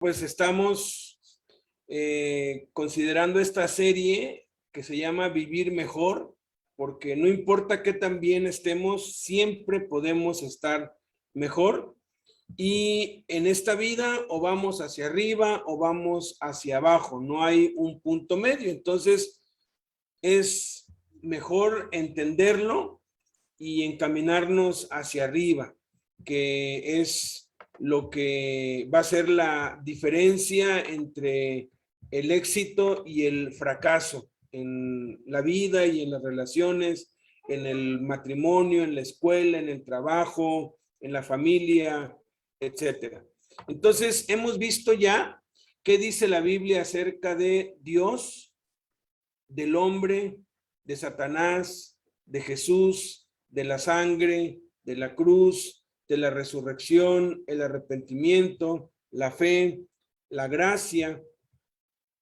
Pues estamos considerando esta serie que se llama Vivir Mejor, porque no importa qué tan bien estemos, siempre podemos estar mejor. Y en esta vida o vamos hacia arriba o vamos hacia abajo, no hay un punto medio. Entonces es mejor entenderlo y encaminarnos hacia arriba, que es lo que va a ser la diferencia entre el éxito y el fracaso en la vida y en las relaciones, en el matrimonio, en la escuela, en el trabajo, en la familia, etcétera. Entonces, hemos visto ya qué dice la Biblia acerca de Dios, del hombre, de Satanás, de Jesús, de la sangre, de la cruz, de la resurrección, el arrepentimiento, la fe, la gracia,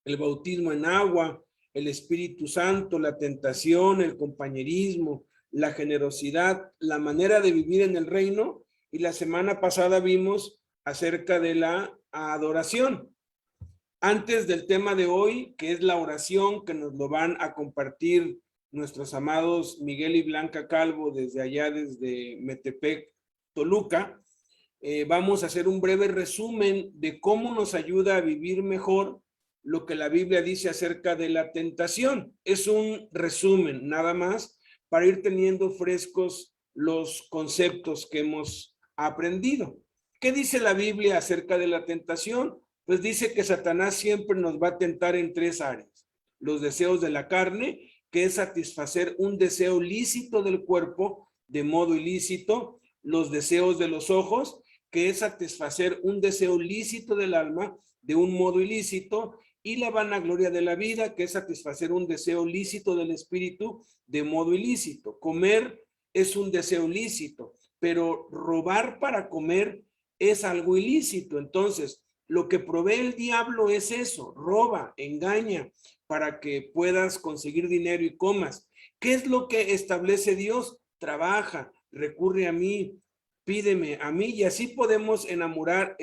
el bautismo en agua, el Espíritu Santo, la tentación, el compañerismo, la generosidad, la manera de vivir en el reino. Y la semana pasada vimos acerca de la adoración. Antes del tema de hoy, que es la oración, que nos lo van a compartir nuestros amados Miguel y Blanca Calvo desde allá, desde Metepec, Toluca, vamos a hacer un breve resumen de cómo nos ayuda a vivir mejor lo que la Biblia dice acerca de la tentación. Es un resumen nada más para ir teniendo frescos los conceptos que hemos aprendido. ¿Qué dice la Biblia acerca de la tentación? Pues dice que Satanás siempre nos va a tentar en tres áreas. Los deseos de la carne, que es satisfacer un deseo lícito del cuerpo de modo ilícito. Los deseos de los ojos, que es satisfacer un deseo lícito del alma de un modo ilícito. Y la vanagloria de la vida, que es satisfacer un deseo lícito del espíritu de modo ilícito. Comer es un deseo lícito, pero robar para comer es algo ilícito. Entonces, lo que provee el diablo es eso: roba, engaña, para que puedas conseguir dinero y comas. ¿Qué es lo que establece Dios? Trabaja, recurre a mí, pídeme a mí, y así podemos enumerar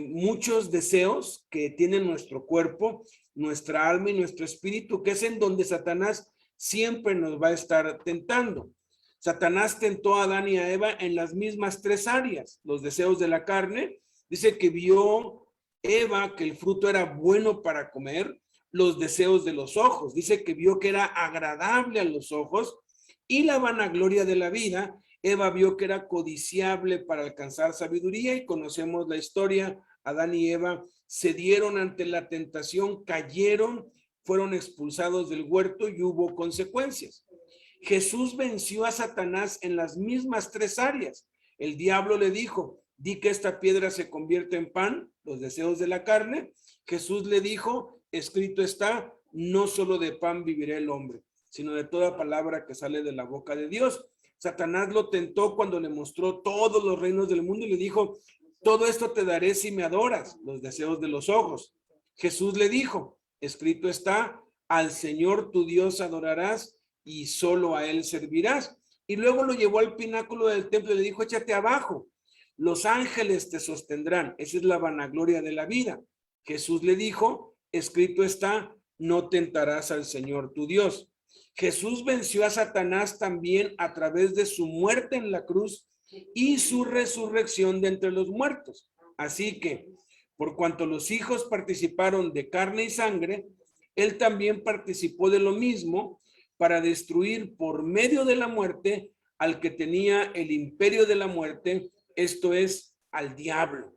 muchos deseos que tiene nuestro cuerpo, nuestra alma y nuestro espíritu, que es en donde Satanás siempre nos va a estar tentando. Satanás tentó a Adán y a Eva en las mismas tres áreas. Los deseos de la carne, dice que vio Eva que el fruto era bueno para comer. Los deseos de los ojos, dice que vio que era agradable a los ojos. Y la vanagloria de la vida, Eva vio que era codiciable para alcanzar sabiduría, y conocemos la historia. Adán y Eva cedieron ante la tentación, cayeron, fueron expulsados del huerto y hubo consecuencias. Jesús venció a Satanás en las mismas tres áreas. El diablo le dijo: di que esta piedra se convierte en pan, los deseos de la carne. Jesús le dijo: escrito está, no solo de pan vivirá el hombre, sino de toda palabra que sale de la boca de Dios. Satanás lo tentó cuando le mostró todos los reinos del mundo y le dijo: todo esto te daré si me adoras, los deseos de los ojos. Jesús le dijo: escrito está, al Señor tu Dios adorarás y solo a él servirás. Y luego lo llevó al pináculo del templo y le dijo: échate abajo, los ángeles te sostendrán. Esa es la vanagloria de la vida. Jesús le dijo: escrito está, no tentarás al Señor tu Dios. Jesús venció a Satanás también a través de su muerte en la cruz y su resurrección de entre los muertos. Así que, por cuanto los hijos participaron de carne y sangre, él también participó de lo mismo, para destruir por medio de la muerte al que tenía el imperio de la muerte, esto es, al diablo.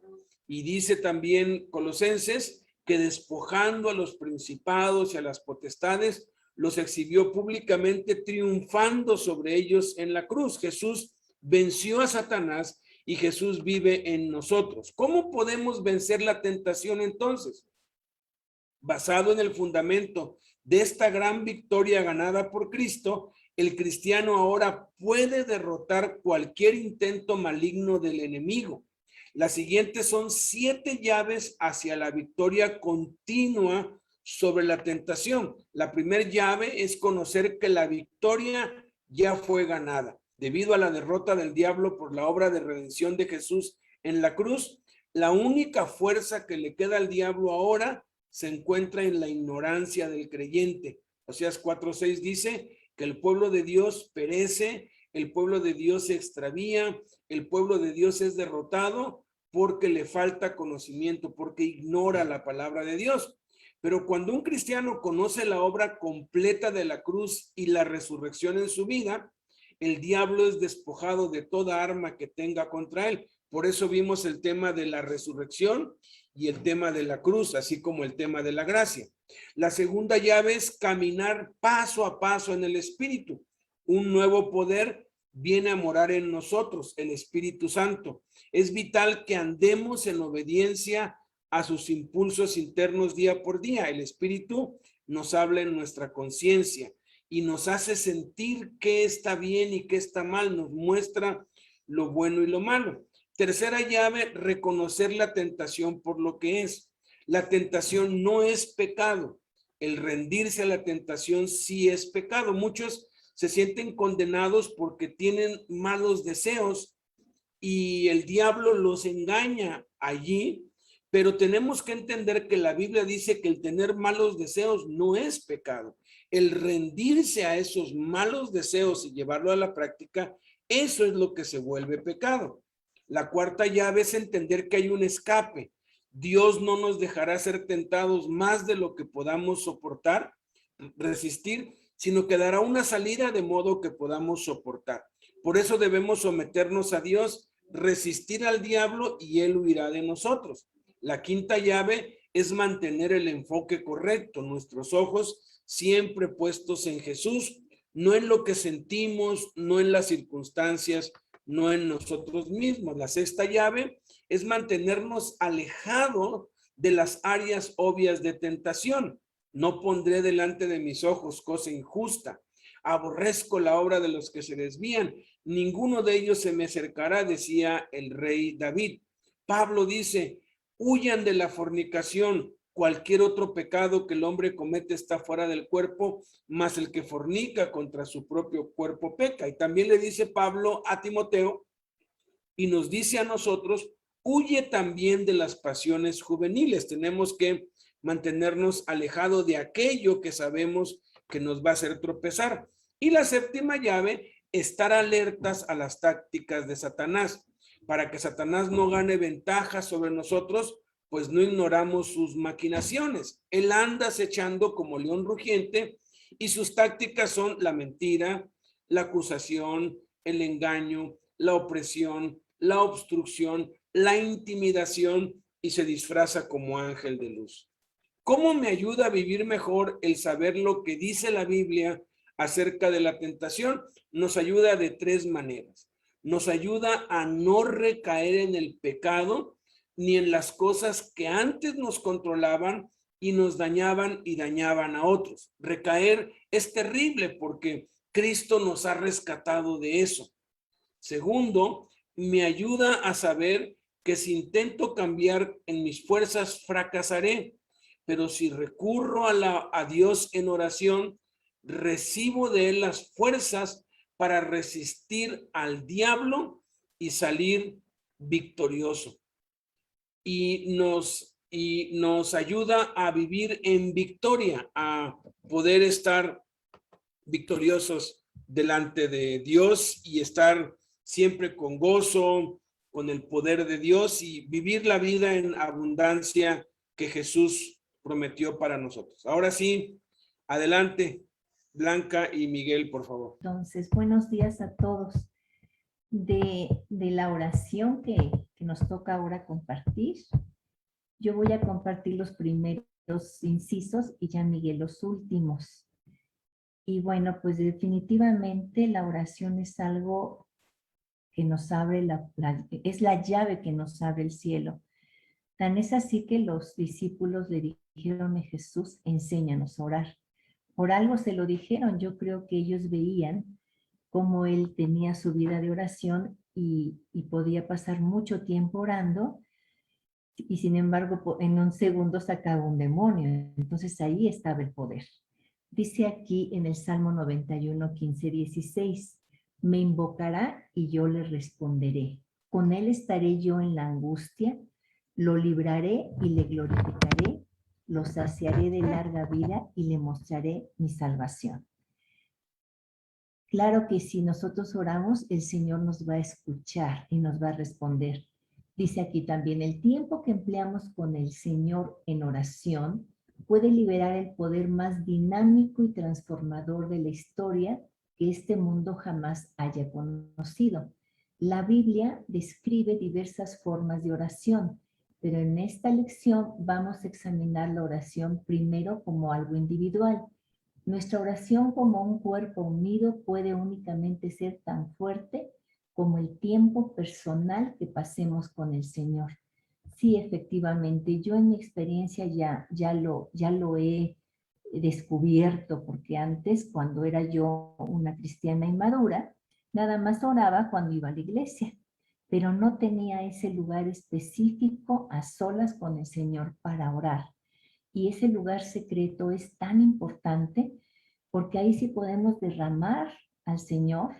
Y dice también Colosenses que despojando a los principados y a las potestades, los exhibió públicamente, triunfando sobre ellos en la cruz. Jesús venció a Satanás y Jesús vive en nosotros. ¿Cómo podemos vencer la tentación entonces? Basado en el fundamento de esta gran victoria ganada por Cristo, el cristiano ahora puede derrotar cualquier intento maligno del enemigo. Las siguientes son 7 llaves hacia la victoria continua sobre la tentación. La primera llave es conocer que la victoria ya fue ganada. Debido a la derrota del diablo por la obra de redención de Jesús en la cruz, La única fuerza que le queda al diablo ahora se encuentra en la ignorancia del creyente. Oseas 4:6 dice que el pueblo de Dios perece, el pueblo de Dios se extravía, el pueblo de Dios es derrotado porque le falta conocimiento, porque ignora la palabra de Dios. Pero cuando un cristiano conoce la obra completa de la cruz y la resurrección en su vida, el diablo es despojado de toda arma que tenga contra él. Por eso vimos el tema de la resurrección y el tema de la cruz, así como el tema de la gracia. La segunda llave es caminar paso a paso en el Espíritu. Un nuevo poder viene a morar en nosotros, el Espíritu Santo. Es vital que andemos en obediencia a sus impulsos internos día por día. El Espíritu nos habla en nuestra conciencia y nos hace sentir qué está bien y qué está mal, nos muestra lo bueno y lo malo. Tercera llave, reconocer la tentación por lo que es. La tentación no es pecado. El rendirse a la tentación sí es pecado. Muchos se sienten condenados porque tienen malos deseos y el diablo los engaña allí, pero tenemos que entender que la Biblia dice que el tener malos deseos no es pecado. El rendirse a esos malos deseos y llevarlo a la práctica, eso es lo que se vuelve pecado. La cuarta llave es entender que hay un escape. Dios no nos dejará ser tentados más de lo que podamos soportar, resistir, sino que dará una salida de modo que podamos soportar. Por eso debemos someternos a Dios, resistir al diablo y él huirá de nosotros. La quinta llave es mantener el enfoque correcto, nuestros ojos siempre puestos en Jesús, no en lo que sentimos, no en las circunstancias, no en nosotros mismos. La sexta llave es mantenernos alejados de las áreas obvias de tentación. No pondré delante de mis ojos cosa injusta. Aborrezco la obra de los que se desvían. Ninguno de ellos se me acercará, decía el rey David. Pablo dice, huyan de la fornicación. Cualquier otro pecado que el hombre comete está fuera del cuerpo, mas el que fornica contra su propio cuerpo peca. Y también le dice Pablo a Timoteo y nos dice a nosotros, huye también de las pasiones juveniles. Tenemos que mantenernos alejados de aquello que sabemos que nos va a hacer tropezar. Y la séptima llave, estar alertas a las tácticas de Satanás. Para que Satanás no gane ventaja sobre nosotros, pues no ignoramos sus maquinaciones. Él anda acechando como león rugiente y sus tácticas son la mentira, la acusación, el engaño, la opresión, la obstrucción, la intimidación y se disfraza como ángel de luz. ¿Cómo me ayuda a vivir mejor el saber lo que dice la Biblia acerca de la tentación? Nos ayuda de tres maneras. Nos ayuda a no recaer en el pecado ni en las cosas que antes nos controlaban y nos dañaban y dañaban a otros. Recaer es terrible porque Cristo nos ha rescatado de eso. Segundo, me ayuda a saber que si intento cambiar en mis fuerzas fracasaré, pero si recurro a Dios en oración, recibo de él las fuerzas para resistir al diablo y salir victorioso. Y nos ayuda a vivir en victoria, a poder estar victoriosos delante de Dios y estar siempre con gozo, con el poder de Dios y vivir la vida en abundancia que Jesús prometió para nosotros. Ahora sí, adelante, Blanca y Miguel, por favor. Entonces, buenos días a todos. De la oración que nos toca ahora compartir, yo voy a compartir los primeros incisos y ya Miguel los últimos. Y bueno, pues definitivamente la oración es algo que nos abre, es la llave que nos abre el cielo. Tan es así que los discípulos le dijeron a Jesús, enséñanos a orar. Por algo se lo dijeron, yo creo que ellos veían cómo él tenía su vida de oración y podía pasar mucho tiempo orando y sin embargo en un segundo sacaba un demonio. Entonces ahí estaba el poder. Dice aquí en el Salmo 91, 15, 16, me invocará y yo le responderé. Con él estaré yo en la angustia, Lo libraré y le glorificaré, lo saciaré de larga vida y le mostraré mi salvación. Claro que si nosotros oramos, el Señor nos va a escuchar y nos va a responder. Dice aquí también, el tiempo que empleamos con el Señor en oración puede liberar el poder más dinámico y transformador de la historia que este mundo jamás haya conocido. La Biblia describe diversas formas de oración, pero en esta lección vamos a examinar la oración primero como algo individual. Nuestra oración como un cuerpo unido puede únicamente ser tan fuerte como el tiempo personal que pasemos con el Señor. Sí, efectivamente, yo en mi experiencia ya lo he descubierto, porque antes, cuando era yo una cristiana inmadura, nada más oraba cuando iba a la iglesia, pero no tenía ese lugar específico a solas con el Señor para orar. Y ese lugar secreto es tan importante porque ahí sí podemos derramar al Señor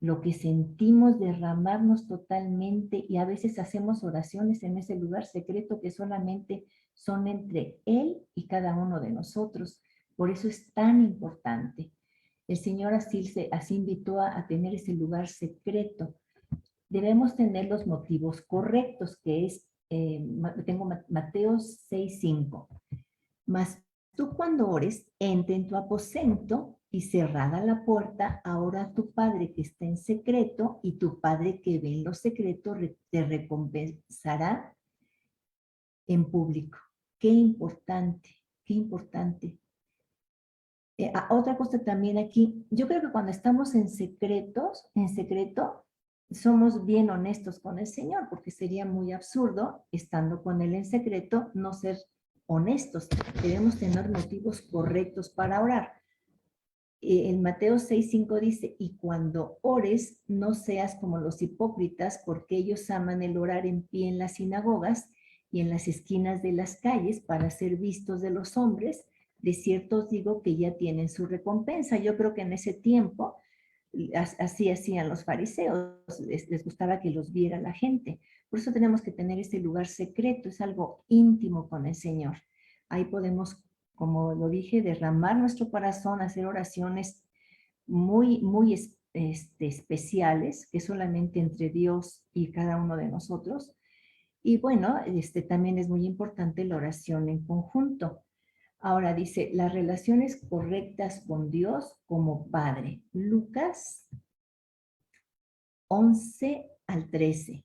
lo que sentimos, derramarnos totalmente, y a veces hacemos oraciones en ese lugar secreto que solamente son entre Él y cada uno de nosotros. Por eso es tan importante. El Señor así invitó a tener ese lugar secreto. Debemos tener los motivos correctos, que es, tengo Mateo 6:5. Mas tú cuando ores, entra en tu aposento y cerrada la puerta, ora a tu Padre que está en secreto, y tu Padre que ve en lo secreto te recompensará en público. Qué importante, qué importante. Otra cosa también aquí, yo creo que cuando estamos en secreto, somos bien honestos con el Señor, porque sería muy absurdo, estando con Él en secreto, no ser honestos. Debemos tener motivos correctos para orar. En Mateo 6:5 dice, y cuando ores, no seas como los hipócritas, porque ellos aman el orar en pie en las sinagogas y en las esquinas de las calles para ser vistos de los hombres. De cierto os digo que ya tienen su recompensa. Yo creo que en ese tiempo así hacían los fariseos, les gustaba que los viera la gente. Por eso tenemos que tener ese lugar secreto, es algo íntimo con el Señor. Ahí podemos, como lo dije, derramar nuestro corazón, hacer oraciones muy especiales, que solamente entre Dios y cada uno de nosotros. Y bueno, también es muy importante la oración en conjunto. Ahora dice, las relaciones correctas con Dios como Padre. Lucas 11-13.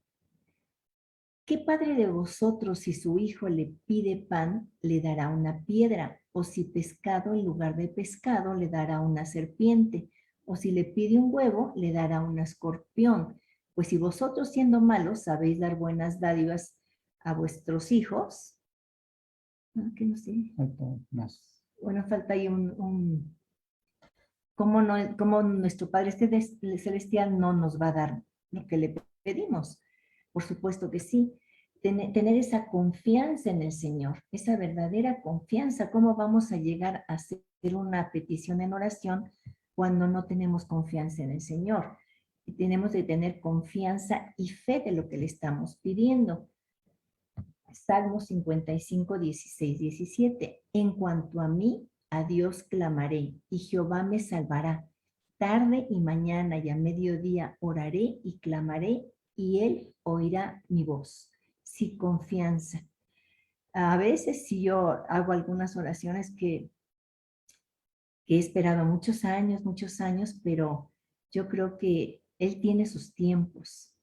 ¿Qué padre de vosotros, si su hijo le pide pan, le dará una piedra? O si pescado, en lugar de pescado, le dará una serpiente? O si le pide un huevo, le dará un escorpión. Pues si vosotros, siendo malos, sabéis dar buenas dádivas a vuestros hijos, ¿qué no sé? Más. Bueno, falta ahí ¿cómo nuestro Padre Celestial no nos va a dar lo que le pedimos? Por supuesto que sí. Tener esa confianza en el Señor, esa verdadera confianza. ¿Cómo vamos a llegar a hacer una petición en oración cuando no tenemos confianza en el Señor? Y tenemos que tener confianza y fe de lo que le estamos pidiendo. Salmo 55, 16, 17. En cuanto a mí, a Dios clamaré, y Jehová me salvará. Tarde y mañana y a mediodía oraré y clamaré, y Él oirá mi voz. Sí, confianza. A veces si yo hago algunas oraciones que he esperado muchos años, pero yo creo que Él tiene sus tiempos.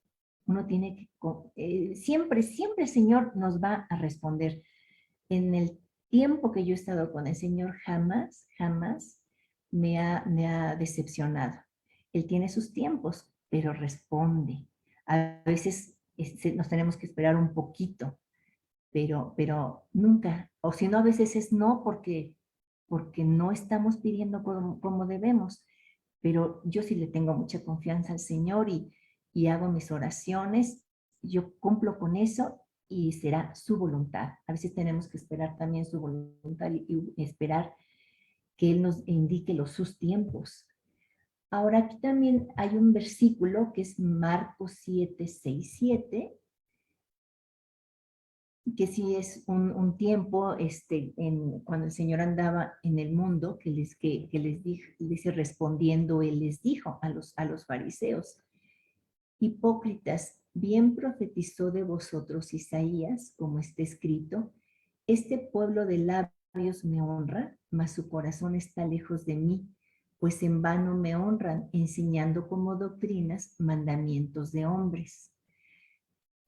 Uno tiene que, siempre el Señor nos va a responder. En el tiempo que yo he estado con el Señor, jamás me ha decepcionado. Él tiene sus tiempos, pero responde. A veces nos tenemos que esperar un poquito, pero nunca, o si no, a veces es no porque no estamos pidiendo como debemos, pero yo sí le tengo mucha confianza al Señor y hago mis oraciones, yo cumplo con eso y será su voluntad. A veces tenemos que esperar también su voluntad y esperar que Él nos indique sus tiempos. Ahora aquí también hay un versículo que es Marcos 7:6-7, que sí es un tiempo, cuando el Señor andaba en el mundo, que les dijo, dice, respondiendo, Él les dijo a los fariseos: hipócritas, bien profetizó de vosotros Isaías, como está escrito: este pueblo de labios me honra, mas su corazón está lejos de mí, pues en vano me honran, enseñando como doctrinas mandamientos de hombres.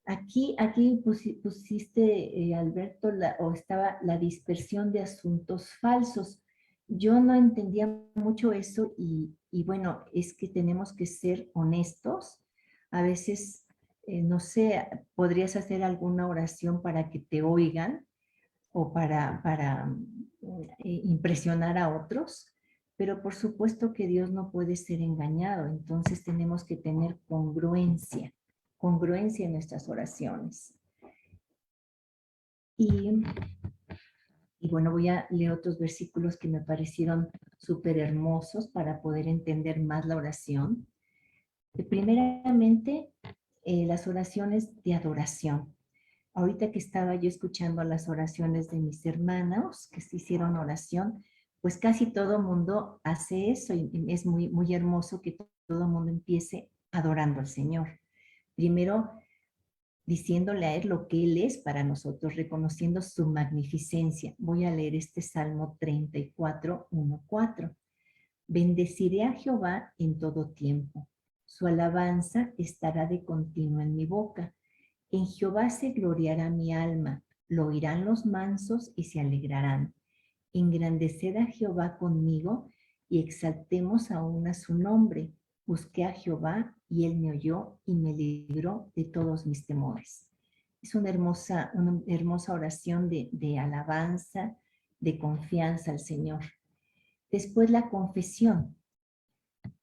Aquí pusiste, Alberto, estaba la dispersión de asuntos falsos. Yo no entendía mucho eso y bueno, es que tenemos que ser honestos. A veces, no sé, podrías hacer alguna oración para que te oigan o para impresionar a otros, pero por supuesto que Dios no puede ser engañado, entonces tenemos que tener congruencia en nuestras oraciones. Y bueno, voy a leer otros versículos que me parecieron súper hermosos para poder entender más la oración. Primeramente, las oraciones de adoración. Ahorita que estaba yo escuchando las oraciones de mis hermanos que se hicieron oración, pues casi todo mundo hace eso y es muy, muy hermoso que todo mundo empiece adorando al Señor. Primero, diciéndole a Él lo que Él es para nosotros, reconociendo su magnificencia. Voy a leer este Salmo 34, 1, 4. Bendeciré a Jehová en todo tiempo. Su alabanza estará de continuo en mi boca. En Jehová se gloriará mi alma. Lo oirán los mansos y se alegrarán. Engrandeced a Jehová conmigo y exaltemos aún a su nombre. Busqué a Jehová y él me oyó y me libró de todos mis temores. Es una hermosa oración de alabanza, de confianza al Señor. Después la confesión.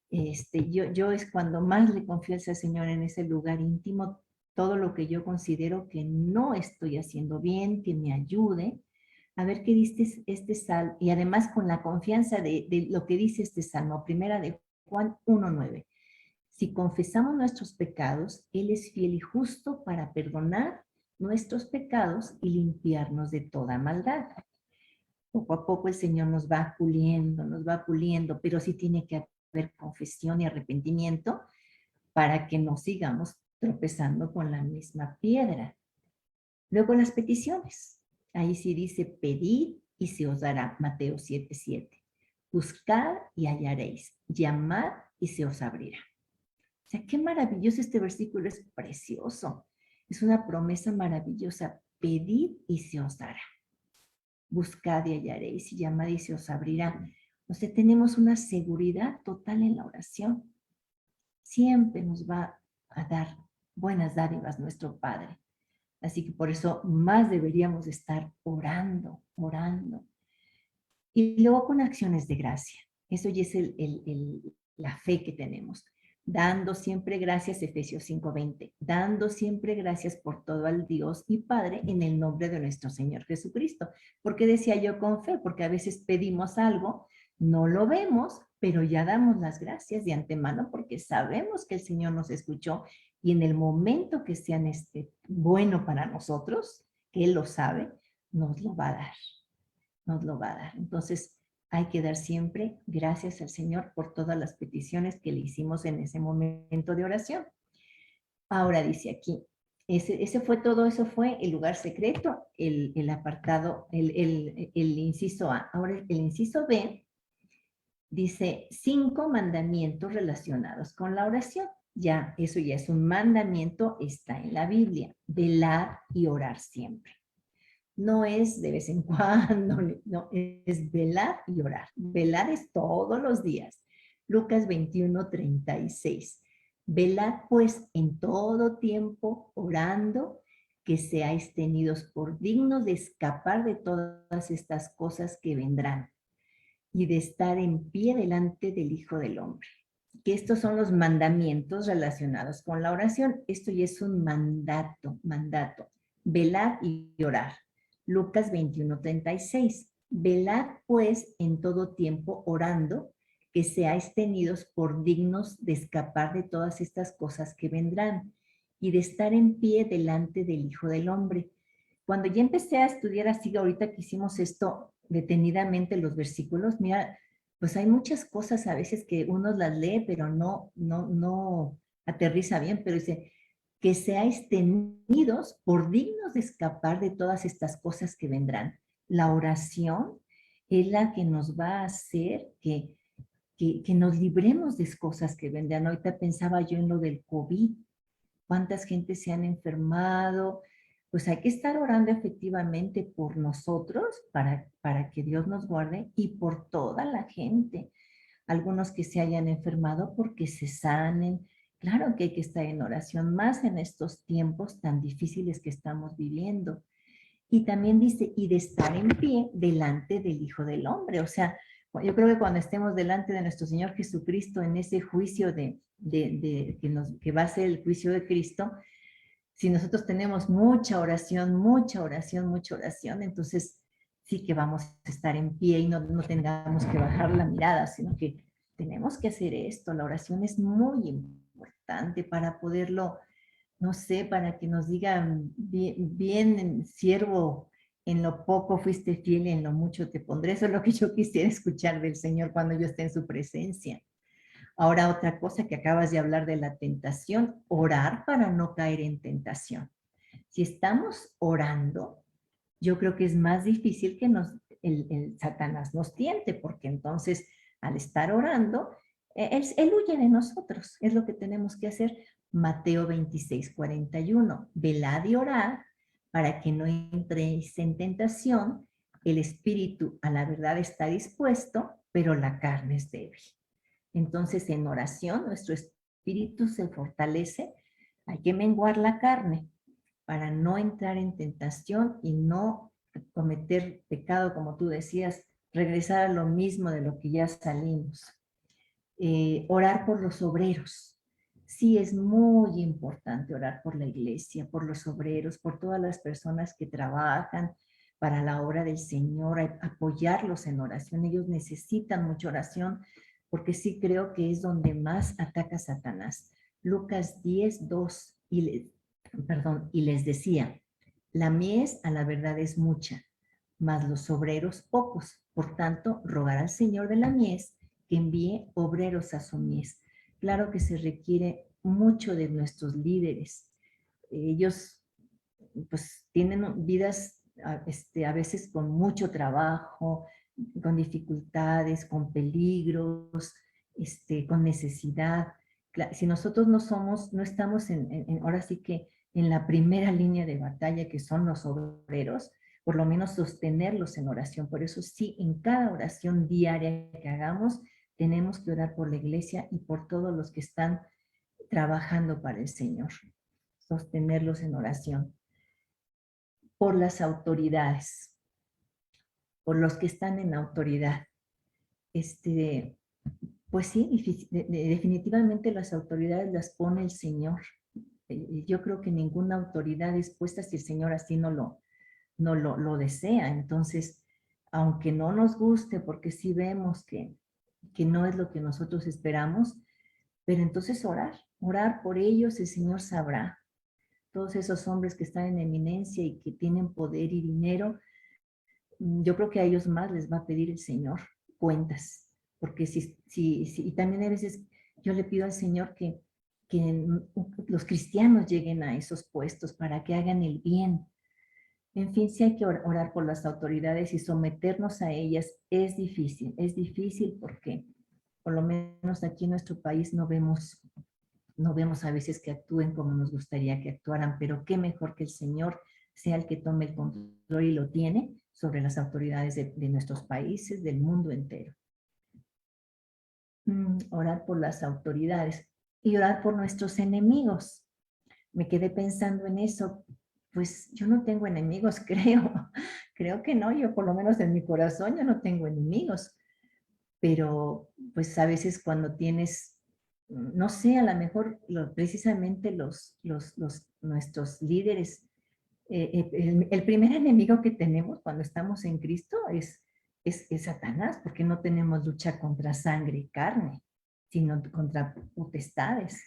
Yo es cuando más le confieso al Señor en ese lugar íntimo todo lo que yo considero que no estoy haciendo bien, que me ayude. A ver qué dice este salmo, y además con la confianza de lo que dice este salmo, primera de Juan 1:9. Si confesamos nuestros pecados, Él es fiel y justo para perdonar nuestros pecados y limpiarnos de toda maldad. Poco a poco el Señor nos va puliendo, pero sí tiene que haber confesión y arrepentimiento para que no sigamos tropezando con la misma piedra. Luego las peticiones. Ahí sí dice: pedid y se os dará, Mateo 7:7. Buscad y hallaréis, llamad y se os abrirá. O sea, qué maravilloso este versículo, es precioso. Es una promesa maravillosa. Pedid y se os dará. Buscad y hallaréis, y llamad y se os abrirá. O sea, tenemos una seguridad total en la oración. Siempre nos va a dar buenas dádivas nuestro Padre. Así que por eso más deberíamos estar orando. Y luego con acciones de gracia. Eso ya es la fe que tenemos. Dando siempre gracias, Efesios 5:20. Dando siempre gracias por todo al Dios y Padre en el nombre de nuestro Señor Jesucristo. ¿Por qué decía yo con fe? Porque a veces pedimos algo, no lo vemos, pero ya damos las gracias de antemano porque sabemos que el Señor nos escuchó y en el momento que sea bueno para nosotros, que Él lo sabe, nos lo va a dar. Nos lo va a dar. Entonces, hay que dar siempre gracias al Señor por todas las peticiones que le hicimos en ese momento de oración. Ahora dice aquí, eso fue el lugar secreto, el apartado, el inciso A. Ahora el inciso B dice 5 mandamientos relacionados con la oración. Eso ya es un mandamiento, está en la Biblia. Velar y orar siempre. No es de vez en cuando, no, es velar y orar. Velar es todos los días. Lucas 21:36. Velad pues en todo tiempo orando, que seáis tenidos por dignos de escapar de todas estas cosas que vendrán y de estar en pie delante del Hijo del Hombre. Que estos son los mandamientos relacionados con la oración. Esto ya es un mandato. Velar y orar. Lucas 21:36. Velad pues en todo tiempo orando, que seáis tenidos por dignos de escapar de todas estas cosas que vendrán y de estar en pie delante del Hijo del Hombre. cuando ya empecé a estudiar así, ahorita que hicimos esto detenidamente, los versículos, mira, pues hay muchas cosas a veces que uno las lee, pero no aterriza bien, pero dice, que seáis tenidos por dignos de escapar de todas estas cosas que vendrán. La oración es la que nos va a hacer que nos libremos de cosas que vendrán. Ahorita pensaba yo en lo del COVID, cuántas gente se han enfermado. Pues hay que estar orando efectivamente por nosotros para que Dios nos guarde y por toda la gente. Algunos que se hayan enfermado porque se sanen. Claro que hay que estar en oración, más en estos tiempos tan difíciles que estamos viviendo. Y también dice, y de estar en pie delante del Hijo del Hombre. O sea, yo creo que cuando estemos delante de nuestro Señor Jesucristo en ese juicio que va a ser el juicio de Cristo, si nosotros tenemos mucha oración, mucha oración, mucha oración, entonces sí que vamos a estar en pie y no tengamos que bajar la mirada, sino que tenemos que hacer esto. La oración es muy importante para poderlo, no sé, para que nos digan, bien, bien, siervo, en lo poco fuiste fiel y en lo mucho te pondré. Eso es lo que yo quisiera escuchar del Señor cuando yo esté en su presencia. Ahora, otra cosa que acabas de hablar de la tentación, orar para no caer en tentación. Si estamos orando, yo creo que es más difícil que el Satanás nos tiente, porque entonces al estar orando, él huye de nosotros. Es lo que tenemos que hacer. Mateo 26:41. Velad y orad para que no entréis en tentación. El espíritu a la verdad está dispuesto, pero la carne es débil. Entonces, en oración, nuestro espíritu se fortalece. Hay que menguar la carne para no entrar en tentación y no cometer pecado, como tú decías, regresar a lo mismo de lo que ya salimos. Orar por los obreros. Sí, es muy importante orar por la iglesia, por los obreros, por todas las personas que trabajan para la obra del Señor, apoyarlos en oración. Ellos necesitan mucha oración porque sí creo que es donde más ataca Satanás. Lucas 10:2, y les decía, la mies a la verdad es mucha, mas los obreros pocos. Por tanto, rogar al Señor de la mies que envíe obreros a su mies. Claro que se requiere mucho de nuestros líderes. Ellos pues tienen vidas a veces con mucho trabajo, con dificultades, con peligros, con necesidad. Si nosotros no estamos ahora sí que en la primera línea de batalla que son los obreros, por lo menos sostenerlos en oración. Por eso sí, en cada oración diaria que hagamos, tenemos que orar por la iglesia y por todos los que están trabajando para el Señor. Sostenerlos en oración. Por las autoridades, por los que están en autoridad. Pues sí, definitivamente las autoridades las pone el Señor. Yo creo que ninguna autoridad es puesta si el Señor así no lo desea. Entonces, aunque no nos guste, porque sí vemos que no es lo que nosotros esperamos, pero entonces orar por ellos, el Señor sabrá. Todos esos hombres que están en eminencia y que tienen poder y dinero, yo creo que a ellos más les va a pedir el Señor cuentas, porque y también a veces yo le pido al Señor que los cristianos lleguen a esos puestos para que hagan el bien. En fin, sí hay que orar por las autoridades y someternos a ellas. Es difícil porque por lo menos aquí en nuestro país no vemos a veces que actúen como nos gustaría que actuaran, pero qué mejor que el Señor sea el que tome el control y lo tiene sobre las autoridades de nuestros países, del mundo entero. Orar por las autoridades y orar por nuestros enemigos. Me quedé pensando en eso. Pues yo no tengo enemigos, creo que no, yo por lo menos en mi corazón yo no tengo enemigos, pero pues a veces cuando tienes, no sé, a lo mejor precisamente nuestros líderes, el primer enemigo que tenemos cuando estamos en Cristo es Satanás, porque no tenemos lucha contra sangre y carne, sino contra potestades.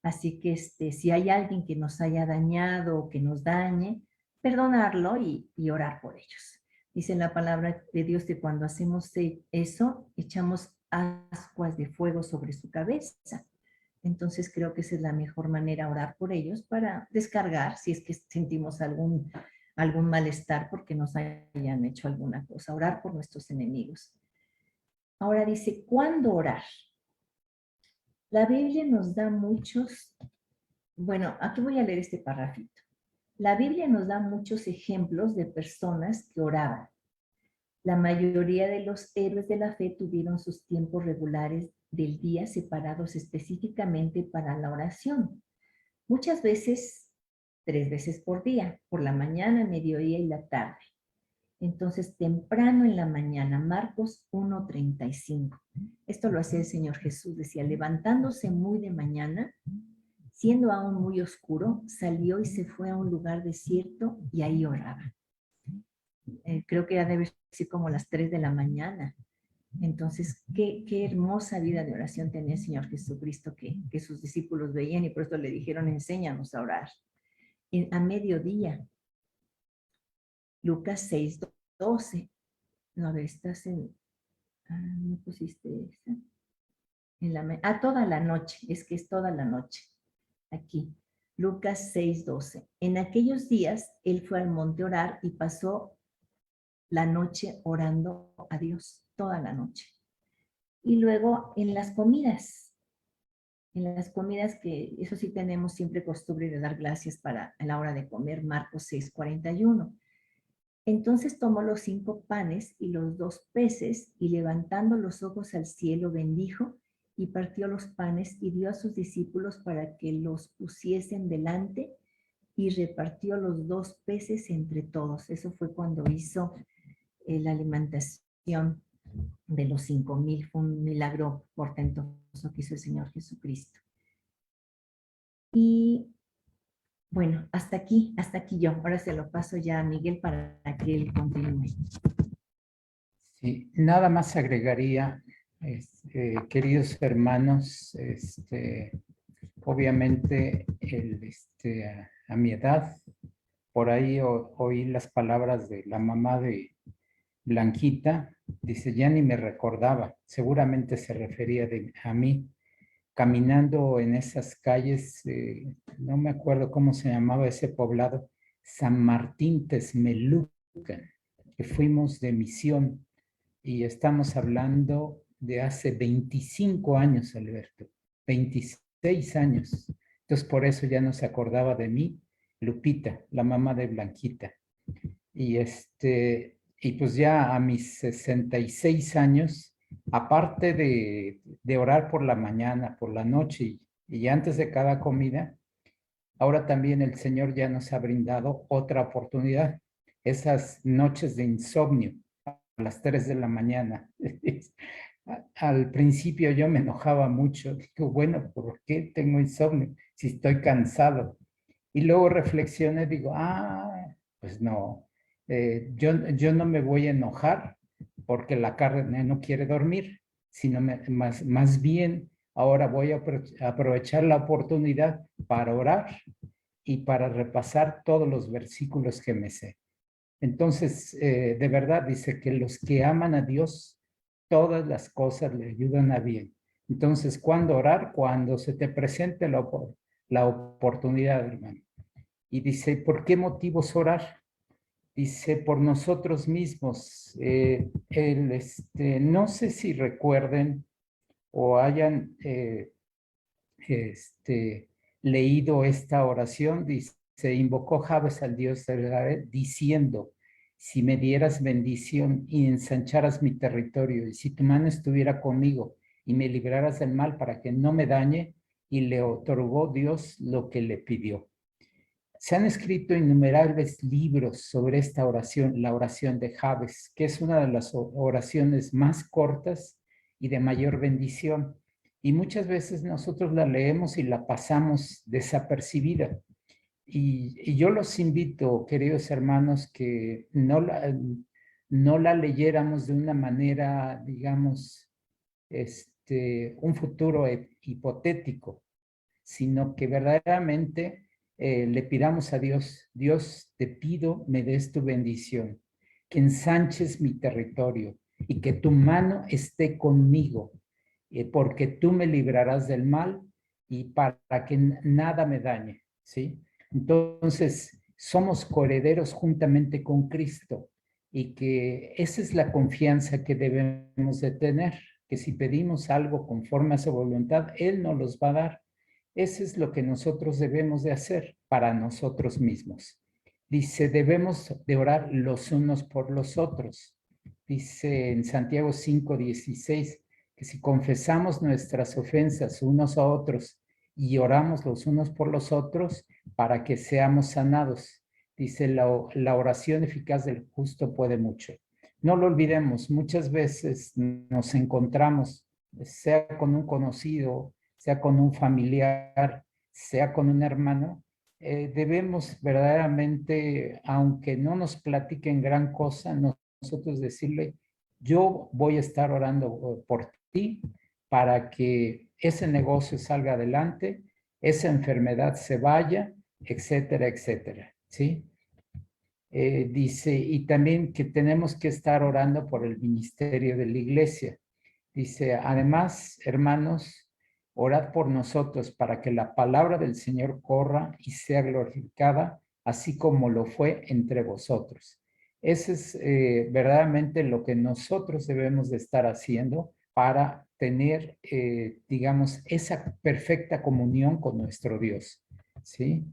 Así que si hay alguien que nos haya dañado o que nos dañe, perdonarlo y orar por ellos. Dice en la palabra de Dios que cuando hacemos eso, echamos ascuas de fuego sobre su cabeza. Entonces creo que esa es la mejor manera, orar por ellos para descargar si es que sentimos algún malestar porque nos hayan hecho alguna cosa, orar por nuestros enemigos. Ahora dice, ¿cuándo orar? La Biblia nos da muchos, bueno, aquí voy a leer este parrafito. La Biblia nos da muchos ejemplos de personas que oraban. La mayoría de los héroes de la fe tuvieron sus tiempos regulares del día separados específicamente para la oración. Muchas veces, 3 veces por día, por la mañana, mediodía y la tarde. Entonces, temprano en la mañana, Marcos 1:35. Esto lo hacía el Señor Jesús, decía, levantándose muy de mañana, siendo aún muy oscuro, salió y se fue a un lugar desierto y ahí oraba. Creo que ya debe ser como las 3 de la mañana. Entonces, qué hermosa vida de oración tenía el Señor Jesucristo que sus discípulos veían y por eso le dijeron, enséñanos a orar. A mediodía, Lucas 6:12. No, a ver, estás en... no pusiste esa. Toda la noche, es que es toda la noche. Aquí, Lucas 6:12. En aquellos días, él fue al monte a orar y pasó la noche orando a Dios, toda la noche. Y luego en las comidas que eso sí tenemos siempre costumbre de dar gracias para a la hora de comer, Marcos 6:41. Entonces tomó los 5 panes y los 2 peces y levantando los ojos al cielo bendijo y partió los panes y dio a sus discípulos para que los pusiesen delante y repartió los 2 peces entre todos. Eso fue cuando hizo la alimentación de los 5,000. Fue un milagro portentoso que hizo el Señor Jesucristo. Y bueno, hasta aquí yo. Ahora se lo paso ya a Miguel para que él continúe. Sí, nada más agregaría, queridos hermanos, obviamente a mi edad, por ahí oí las palabras de la mamá de Blanquita, dice, ya ni me recordaba, seguramente se refería a mí, caminando en esas calles, no me acuerdo cómo se llamaba ese poblado, San Martín Texmelucan, que fuimos de misión, y estamos hablando de hace 25 años, Alberto, 26 años. Entonces, por eso ya no se acordaba de mí, Lupita, la mamá de Blanquita. Y pues ya a mis 66 años, aparte de orar por la mañana, por la noche y antes de cada comida, ahora también el Señor ya nos ha brindado otra oportunidad, esas noches de insomnio a las 3 de la mañana. Al principio yo me enojaba mucho, digo, bueno, ¿por qué tengo insomnio si estoy cansado? Y luego reflexioné, digo, pues no, yo no me voy a enojar porque la carne no quiere dormir, sino más bien ahora voy a aprovechar la oportunidad para orar y para repasar todos los versículos que me sé. Entonces, de verdad dice que los que aman a Dios, todas las cosas le ayudan a bien. Entonces, ¿cuándo orar? Cuando se te presente la oportunidad, hermano. Y dice, ¿por qué motivos orar? Dice, por nosotros mismos. No sé si recuerden o hayan leído esta oración. Dice, invocó Jabes al Dios de Israel diciendo, si me dieras bendición y ensancharas mi territorio, y si tu mano estuviera conmigo y me libraras del mal para que no me dañe, y le otorgó Dios lo que le pidió. Se han escrito innumerables libros sobre esta oración, la oración de Jabes, que es una de las oraciones más cortas y de mayor bendición. Y muchas veces nosotros la leemos y la pasamos desapercibida. Y yo los invito, queridos hermanos, que no la leyéramos de una manera, digamos, un futuro hipotético, sino que verdaderamente le pidamos a Dios, Dios, te pido me des tu bendición, que ensanches mi territorio y que tu mano esté conmigo, porque tú me librarás del mal y para que nada me dañe, ¿sí? Entonces, somos coherederos juntamente con Cristo y que esa es la confianza que debemos de tener, que si pedimos algo conforme a su voluntad, Él nos los va a dar. Eso es lo que nosotros debemos de hacer para nosotros mismos. Dice, debemos de orar los unos por los otros. Dice en Santiago 5:16, que si confesamos nuestras ofensas unos a otros y oramos los unos por los otros para que seamos sanados. Dice, la oración eficaz del justo puede mucho. No lo olvidemos, muchas veces nos encontramos, sea con un conocido, sea con un familiar, sea con un hermano, debemos verdaderamente, aunque no nos platiquen gran cosa, nosotros decirle, yo voy a estar orando por ti para que ese negocio salga adelante, esa enfermedad se vaya, etcétera, etcétera, ¿sí? Dice, y también que tenemos que estar orando por el ministerio de la iglesia. Dice, además, hermanos, orad por nosotros para que la palabra del Señor corra y sea glorificada, así como lo fue entre vosotros. Ese es verdaderamente lo que nosotros debemos de estar haciendo para tener, digamos, esa perfecta comunión con nuestro Dios, ¿sí?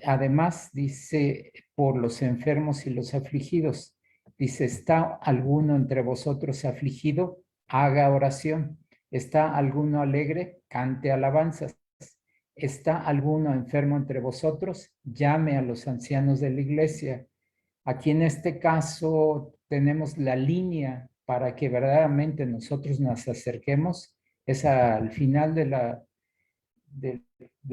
Además, dice, por los enfermos y los afligidos. Dice, ¿está alguno entre vosotros afligido? Haga oración. ¿Está alguno alegre? Cante alabanzas. ¿Está alguno enfermo entre vosotros? Llame a los ancianos de la iglesia. Aquí en este caso tenemos la línea para que verdaderamente nosotros nos acerquemos. Es al final de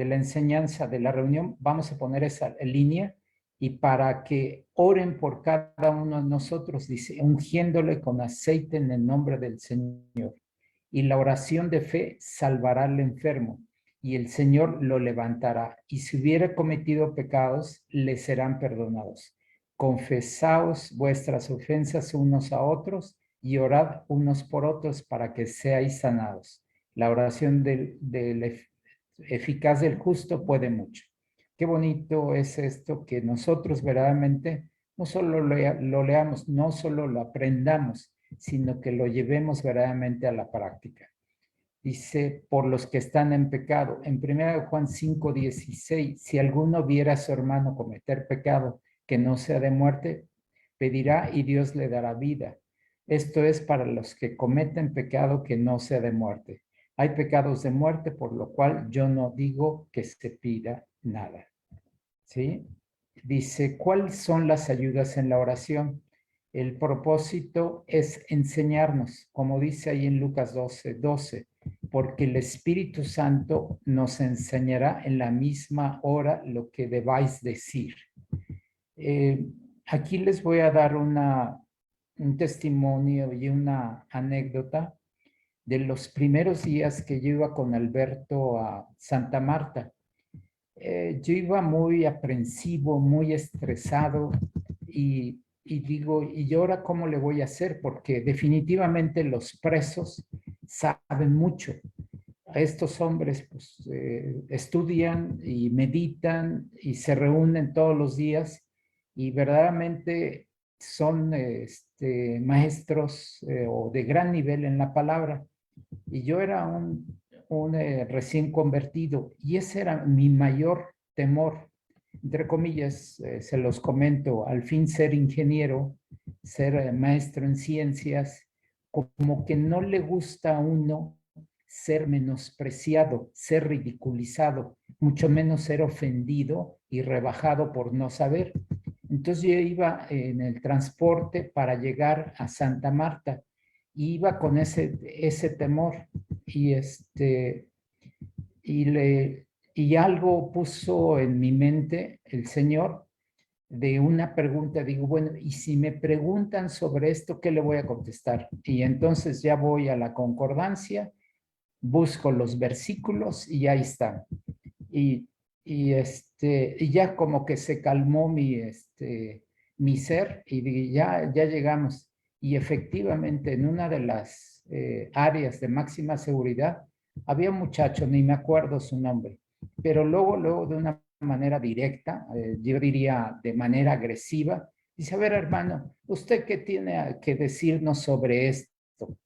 la enseñanza de la reunión, vamos a poner esa línea y para que oren por cada uno de nosotros, dice, ungiéndole con aceite en el nombre del Señor. Y la oración de fe salvará al enfermo y el Señor lo levantará. Y si hubiera cometido pecados, le serán perdonados. Confesaos vuestras ofensas unos a otros y orad unos por otros para que seáis sanados. La oración del eficaz del justo puede mucho. Qué bonito es esto que nosotros verdaderamente no solo lo leamos, no solo lo aprendamos, sino que lo llevemos verdaderamente a la práctica. Dice, por los que están en pecado. En 1 Juan 5:16, si alguno viera a su hermano cometer pecado que no sea de muerte, pedirá y Dios le dará vida. Esto es para los que cometen pecado que no sea de muerte. Hay pecados de muerte, por lo cual yo no digo que se pida nada. ¿Sí? Dice, ¿cuáles son las ayudas en la oración? El propósito es enseñarnos, como dice ahí en Lucas 12:12, porque el Espíritu Santo nos enseñará en la misma hora lo que debáis decir. Aquí les voy a dar un testimonio y una anécdota de los primeros días que yo iba con Alberto a Santa Marta. Yo iba muy aprensivo, muy estresado y digo, ¿y ahora cómo le voy a hacer? Porque definitivamente los presos saben mucho. Estos hombres pues, estudian y meditan y se reúnen todos los días y verdaderamente son maestros o de gran nivel en la palabra. Y yo era un recién convertido y ese era mi mayor temor, entre comillas, se los comento, al fin ser ingeniero, ser maestro en ciencias, como que no le gusta a uno ser menospreciado, ser ridiculizado, mucho menos ser ofendido y rebajado por no saber. Entonces yo iba en el transporte para llegar a Santa Marta, iba con ese temor y algo puso en mi mente el Señor de una pregunta. Digo, bueno, y si me preguntan sobre esto, ¿qué le voy a contestar? Y entonces ya voy a la concordancia, busco los versículos y ahí están. Y y ya como que se calmó mi ser y dije, ya llegamos. Y efectivamente en una de las áreas de máxima seguridad había un muchacho, ni me acuerdo su nombre, pero luego de una manera directa, yo diría de manera agresiva, dice, a ver hermano, ¿usted qué tiene que decirnos sobre esto?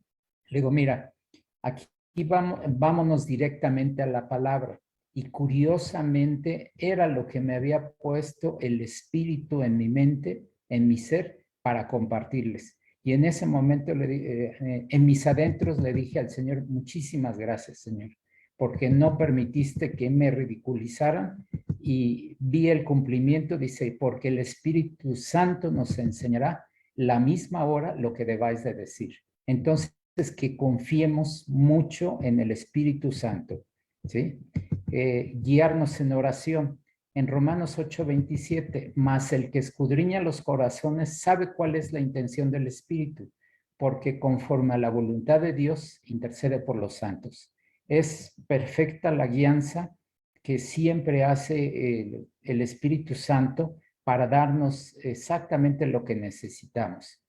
Le digo, mira, aquí vámonos directamente a la palabra. Y curiosamente era lo que me había puesto el Espíritu en mi mente, en mi ser, para compartirles. Y en ese momento, en mis adentros, le dije al Señor, muchísimas gracias, Señor, porque no permitiste que me ridiculizaran y vi el cumplimiento, dice, porque el Espíritu Santo nos enseñará la misma hora lo que debáis de decir. Entonces, que confiemos mucho en el Espíritu Santo, ¿sí? Guiarnos en oración. En Romanos 8:27, mas el que escudriña los corazones sabe cuál es la intención del Espíritu, porque conforme a la voluntad de Dios intercede por los santos. Es perfecta la guianza que siempre hace el Espíritu Santo para darnos exactamente lo que necesitamos,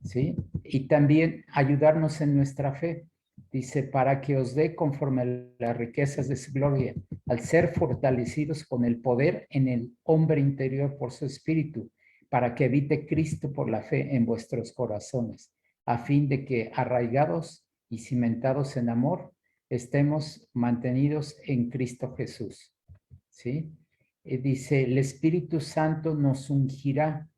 ¿sí? Y también ayudarnos en nuestra fe. Dice, para que os dé conforme a las riquezas de su gloria, al ser fortalecidos con el poder en el hombre interior por su espíritu, para que habite Cristo por la fe en vuestros corazones, a fin de que arraigados y cimentados en amor, estemos mantenidos en Cristo Jesús. ¿Sí? Dice, el Espíritu Santo nos ungirá.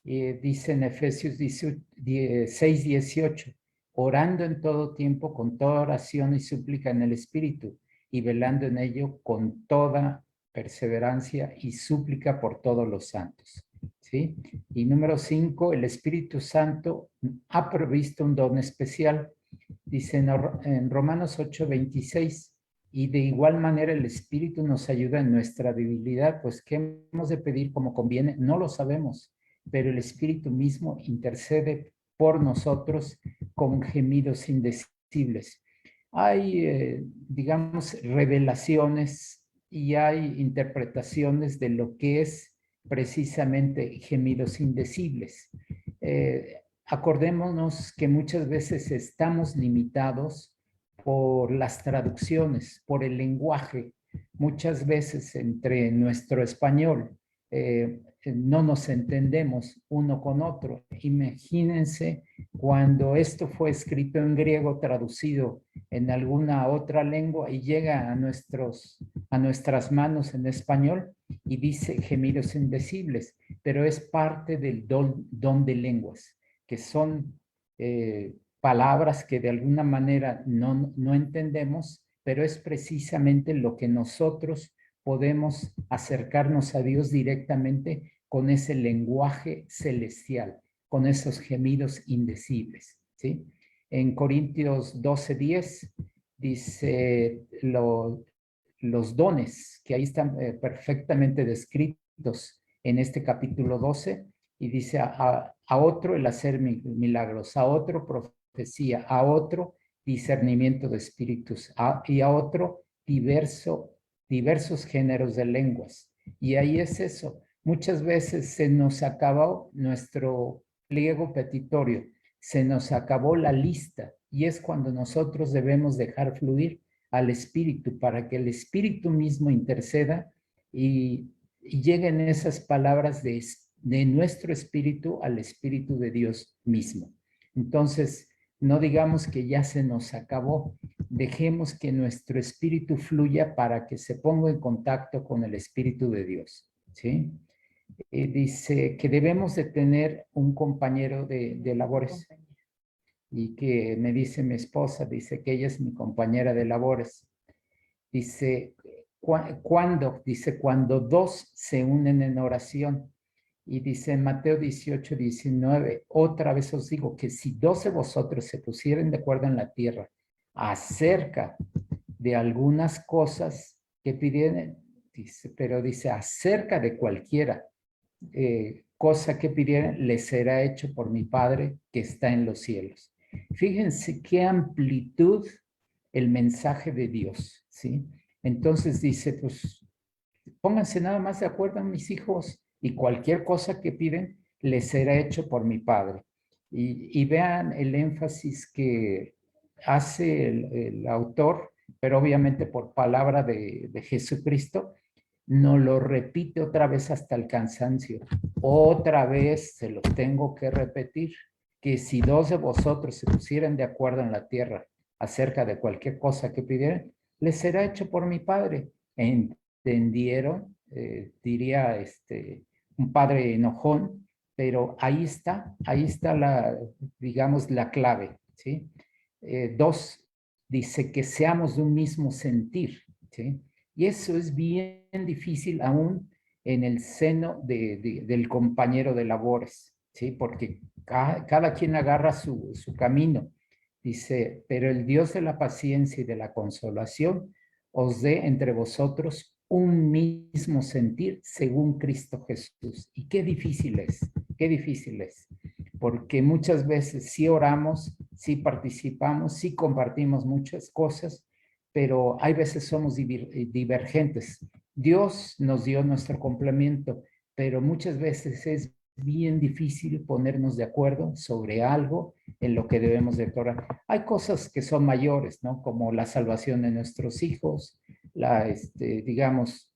Dice en Efesios 6:18, orando en todo tiempo con toda oración y súplica en el Espíritu y velando en ello con toda perseverancia y súplica por todos los santos. ¿Sí? Y número 5, el Espíritu Santo ha provisto un don especial. Dice en Romanos 8:26, y de igual manera el Espíritu nos ayuda en nuestra debilidad, pues ¿qué hemos de pedir como conviene? No lo sabemos, pero el Espíritu mismo intercede por nosotros con gemidos indecibles. Hay, digamos, revelaciones y hay interpretaciones de lo que es precisamente gemidos indecibles. Acordémonos que muchas veces estamos limitados por las traducciones, por el lenguaje. Muchas veces entre nuestro español no nos entendemos uno con otro. Imagínense cuando esto fue escrito en griego, traducido en alguna otra lengua y llega a nuestras manos en español y dice gemidos indecibles, pero es parte del don de lenguas, que son palabras que de alguna manera no entendemos, pero es precisamente lo que nosotros podemos acercarnos a Dios directamente con ese lenguaje celestial, con esos gemidos indecibles, ¿sí? En Corintios 12:10 dice los dones, que ahí están perfectamente descritos en este capítulo 12, y dice a otro el hacer milagros, a otro profecía, a otro discernimiento de espíritus, y a otro diversos géneros de lenguas. Y ahí es eso. Muchas veces se nos acabó nuestro pliego petitorio, se nos acabó la lista, y es cuando nosotros debemos dejar fluir al Espíritu para que el Espíritu mismo interceda y lleguen esas palabras de nuestro espíritu al Espíritu de Dios mismo. Entonces, no digamos que ya se nos acabó, dejemos que nuestro espíritu fluya para que se ponga en contacto con el Espíritu de Dios, ¿sí? Dice que debemos de tener un compañero de labores, y que me dice mi esposa, dice que ella es mi compañera de labores. Dice, ¿cuándo? Dice, cuando dos se unen en oración. Y dice en Mateo 18:19, otra vez os digo que si 12 vosotros se pusieren de acuerdo en la tierra acerca de algunas cosas que pidieran, dice, pero dice acerca de cualquiera cosa que pidieran, les será hecho por mi Padre que está en los cielos. Fíjense qué amplitud el mensaje de Dios, ¿sí? Entonces dice, pues, pónganse nada más de acuerdo, mis hijos, y cualquier cosa que piden les será hecho por mi Padre. Y vean el énfasis que hace el autor, pero obviamente por palabra de Jesucristo, nos lo repite otra vez hasta el cansancio. Otra vez se lo tengo que repetir, que si dos de vosotros se pusieran de acuerdo en la tierra acerca de cualquier cosa que pidieran, les será hecho por mi Padre. ¿Entendieron? Diría un padre enojón, pero ahí está la, digamos, la clave, ¿sí? Dos, dice que seamos de un mismo sentir, ¿sí? Y eso es bien difícil aún en el seno del compañero de labores, ¿sí? Porque cada quien agarra su camino. Dice, pero el Dios de la paciencia y de la consolación os dé entre vosotros un mismo sentir según Cristo Jesús. Y qué difícil es, porque muchas veces sí oramos, sí participamos, sí compartimos muchas cosas, pero hay veces somos divergentes. Dios nos dio nuestro complemento, pero muchas veces es bien difícil ponernos de acuerdo sobre algo en lo que debemos de orar. Hay cosas que son mayores, ¿no? Como la salvación de nuestros hijos, digamos,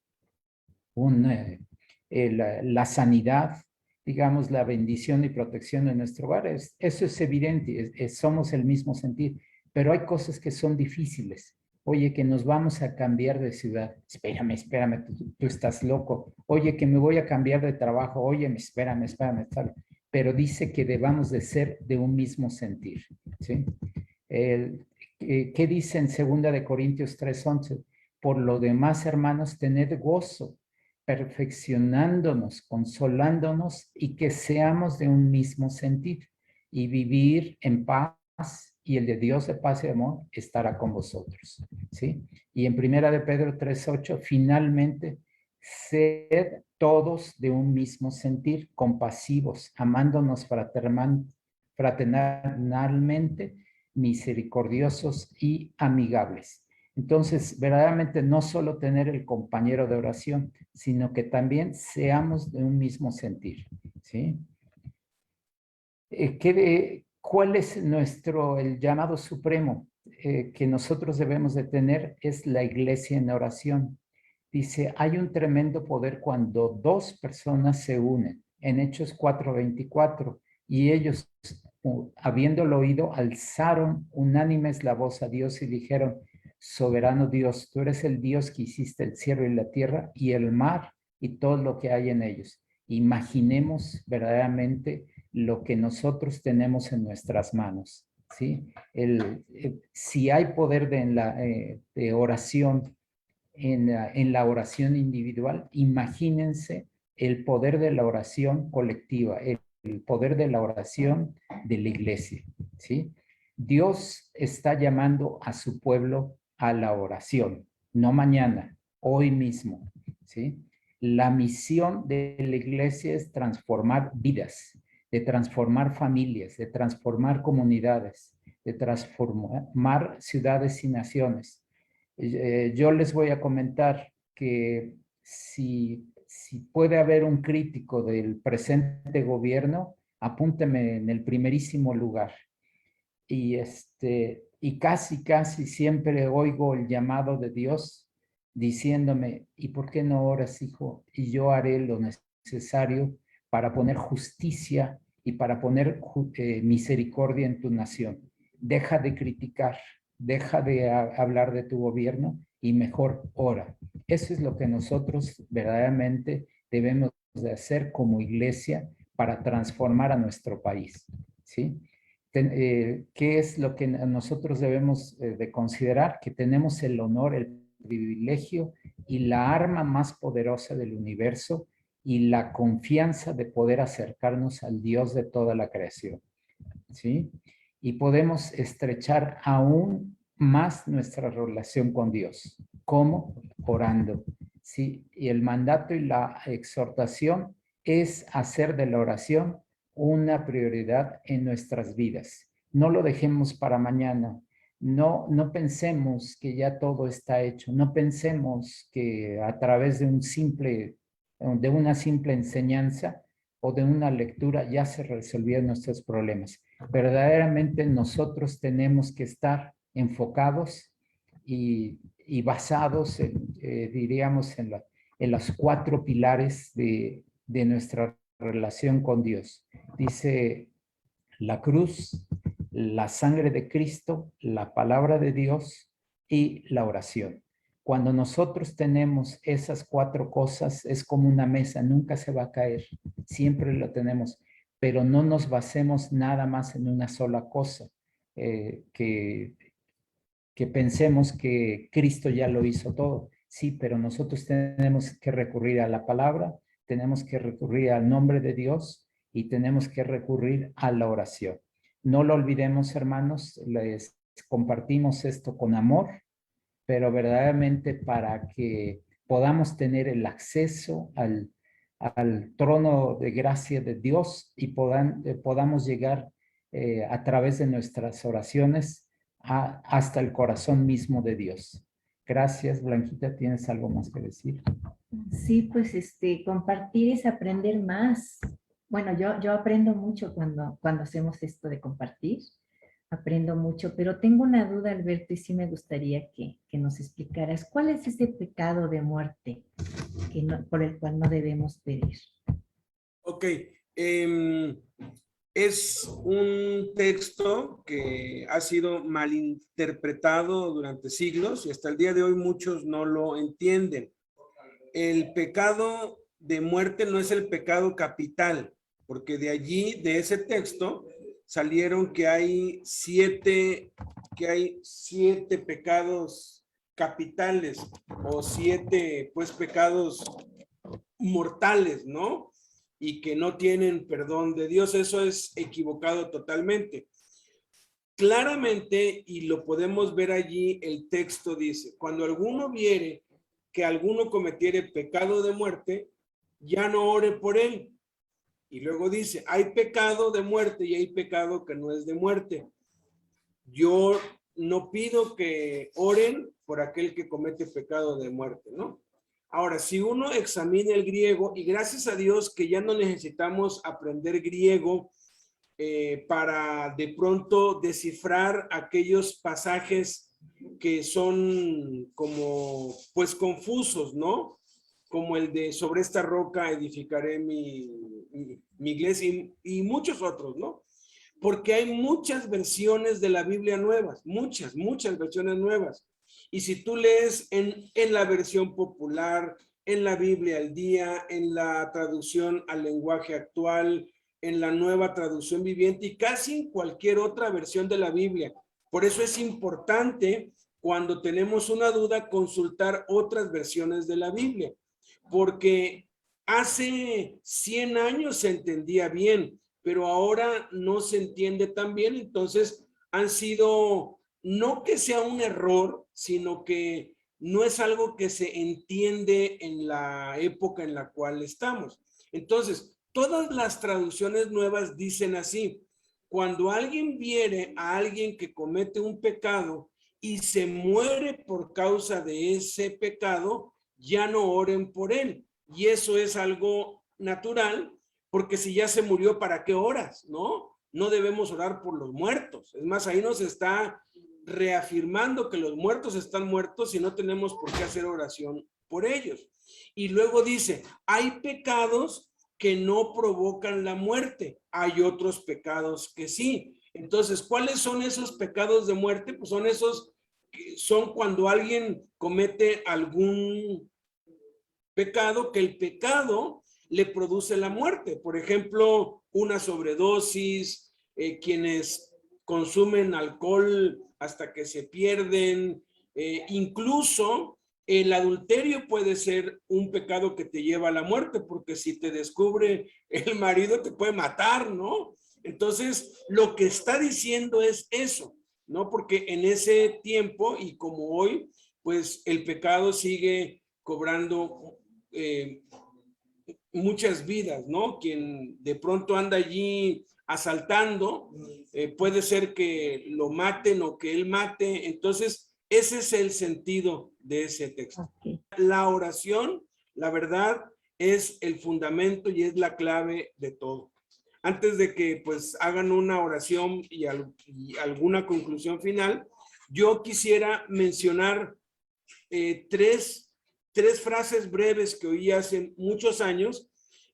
la sanidad, digamos, la bendición y protección de nuestro hogar. Eso es evidente, somos el mismo sentir, pero hay cosas que son difíciles. Oye, que nos vamos a cambiar de ciudad. Espérame, tú estás loco. Oye, que me voy a cambiar de trabajo. Oye, espérame. Pero dice que debamos de ser de un mismo sentir, ¿sí? ¿Qué dice en 2 Corintios 3:11? Por lo demás, hermanos, tened gozo, perfeccionándonos, consolándonos y que seamos de un mismo sentir y vivir en paz, y el de Dios de paz y amor estará con vosotros, ¿sí? Y en 1 Pedro 3:8, finalmente, sed todos de un mismo sentir, compasivos, amándonos fraternalmente, misericordiosos y amigables. Entonces, verdaderamente no solo tener el compañero de oración, sino que también seamos de un mismo sentir, ¿sí? ¿Cuál es el llamado supremo que nosotros debemos de tener? Es la iglesia en oración. Dice, hay un tremendo poder cuando dos personas se unen, en Hechos 4:24, y ellos, habiéndolo oído, alzaron unánimes la voz a Dios y dijeron, soberano Dios, tú eres el Dios que hiciste el cielo y la tierra y el mar y todo lo que hay en ellos. Imaginemos verdaderamente lo que nosotros tenemos en nuestras manos, ¿sí? Si hay poder de oración en la oración individual, imagínense el poder de la oración colectiva, el poder de la oración de la iglesia, ¿sí? Dios está llamando a su pueblo a la oración, no mañana, hoy mismo, ¿sí? La misión de la iglesia es transformar vidas, de transformar familias, de transformar comunidades, de transformar ciudades y naciones. Yo les voy a comentar que si puede haber un crítico del presente gobierno, apúnteme en el primerísimo lugar. Y casi siempre oigo el llamado de Dios diciéndome, ¿y por qué no oras, hijo? Y yo haré lo necesario para poner justicia y para poner misericordia en tu nación. Deja de criticar, deja de hablar de tu gobierno y mejor ora. Eso es lo que nosotros verdaderamente debemos de hacer como iglesia para transformar a nuestro país, ¿sí? ¿Qué es lo que nosotros debemos de considerar? Que tenemos el honor, el privilegio y la arma más poderosa del universo y la confianza de poder acercarnos al Dios de toda la creación, ¿sí? Y podemos estrechar aún más nuestra relación con Dios. ¿Cómo? Orando, ¿sí? Y el mandato y la exhortación es hacer de la oración una prioridad en nuestras vidas. No lo dejemos para mañana. no pensemos que ya todo está hecho, no pensemos que a través de de una simple enseñanza o de una lectura ya se resolvieron nuestros problemas. Verdaderamente nosotros tenemos que estar enfocados y basados, diríamos, en los 4 pilares de nuestra relación con Dios. Dice la cruz, la sangre de Cristo, la palabra de Dios y la oración. Cuando nosotros tenemos esas 4 cosas, es como una mesa, nunca se va a caer, siempre lo tenemos, pero no nos basemos nada más en una sola cosa, que pensemos que Cristo ya lo hizo todo. Sí, pero nosotros tenemos que recurrir a la palabra, tenemos que recurrir al nombre de Dios y tenemos que recurrir a la oración. No lo olvidemos, hermanos, les compartimos esto con amor, pero verdaderamente para que podamos tener el acceso al trono de gracia de Dios y podamos llegar a través de nuestras oraciones hasta el corazón mismo de Dios. Gracias, Blanquita. ¿Tienes algo más que decir? Sí, pues compartir es aprender más. Bueno, yo aprendo mucho cuando hacemos esto de compartir. Aprendo mucho, pero tengo una duda, Alberto, y sí me gustaría que nos explicaras cuál es ese pecado de muerte por el cual no debemos pedir. Ok, es un texto que ha sido malinterpretado durante siglos y hasta el día de hoy muchos no lo entienden. El pecado de muerte no es el pecado capital, porque de allí, de ese texto, salieron que hay siete pecados capitales o 7 pues pecados mortales, ¿no? Y que no tienen perdón de Dios. Eso es equivocado totalmente. Claramente, y lo podemos ver allí, el texto dice, cuando alguno viere que alguno cometiere pecado de muerte, ya no ore por él. Y luego dice, hay pecado de muerte y hay pecado que no es de muerte. Yo no pido que oren por aquel que comete pecado de muerte, ¿no? Ahora, si uno examina el griego, y gracias a Dios que ya no necesitamos aprender griego para de pronto descifrar aquellos pasajes que son como, pues, confusos, ¿no? Como el de sobre esta roca edificaré mi iglesia y muchos otros, ¿no? Porque hay muchas versiones de la Biblia nuevas, muchas versiones nuevas. Y si tú lees en la versión popular, en la Biblia al día, en la traducción al lenguaje actual, en la nueva traducción viviente y casi en cualquier otra versión de la Biblia. Por eso es importante cuando tenemos una duda consultar otras versiones de la Biblia, porque hace 100 años se entendía bien, pero ahora no se entiende tan bien, entonces han sido, no que sea un error, sino que no es algo que se entiende en la época en la cual estamos. Entonces, todas las traducciones nuevas dicen así, cuando alguien viere a alguien que comete un pecado y se muere por causa de ese pecado, ya no oren por él. Y eso es algo natural, porque si ya se murió, ¿para qué oras? ¿No? No debemos orar por los muertos. Es más, ahí nos está reafirmando que los muertos están muertos y no tenemos por qué hacer oración por ellos. Y luego dice, hay pecados que no provocan la muerte, hay otros pecados que sí. Entonces, ¿cuáles son esos pecados de muerte? Pues son esos que son cuando alguien comete algún pecado, que el pecado le produce la muerte. Por ejemplo, una sobredosis, quienes consumen alcohol hasta que se pierden, incluso el adulterio puede ser un pecado que te lleva a la muerte, porque si te descubre el marido te puede matar, ¿no? Entonces, lo que está diciendo es eso, ¿no? Porque en ese tiempo y como hoy, pues el pecado sigue cobrando muchas vidas, ¿no? Quien de pronto anda allí asaltando, puede ser que lo maten o que él mate. Entonces, ese es el sentido de ese texto. Ok. La oración, la verdad, es el fundamento y es la clave de todo. Antes de que pues hagan una oración y alguna conclusión final, yo quisiera mencionar tres frases breves que oí hace muchos años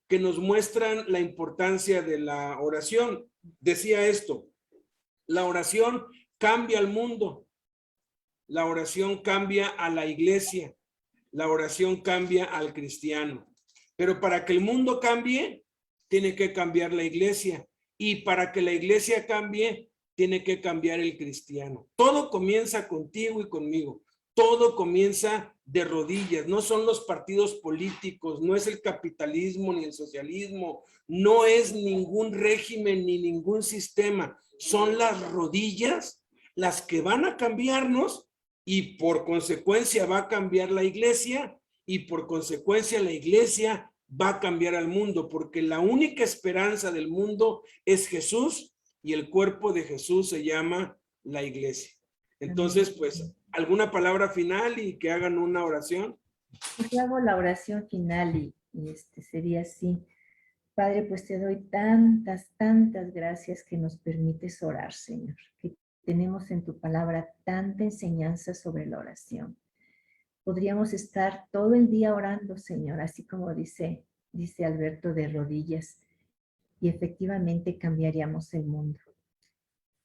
que nos muestran la importancia de la oración. Decía esto: la oración cambia al mundo, la oración cambia a la iglesia, la oración cambia al cristiano. Pero para que el mundo cambie, tiene que cambiar la iglesia. Y para que la iglesia cambie, tiene que cambiar el cristiano. Todo comienza contigo y conmigo. Todo comienza de rodillas. No son los partidos políticos, no es el capitalismo ni el socialismo, no es ningún régimen ni ningún sistema. Son las rodillas las que van a cambiarnos, y por consecuencia va a cambiar la iglesia, y por consecuencia la iglesia va a cambiar al mundo, porque la única esperanza del mundo es Jesús, y el cuerpo de Jesús se llama la iglesia. Entonces, pues, ¿alguna palabra final y que hagan una oración? Yo hago la oración final y sería así. Padre, pues te doy tantas, tantas gracias que nos permites orar, Señor, que tenemos en tu palabra tanta enseñanza sobre la oración. Podríamos estar todo el día orando, Señor, así como dice Alberto, de rodillas, y efectivamente cambiaríamos el mundo.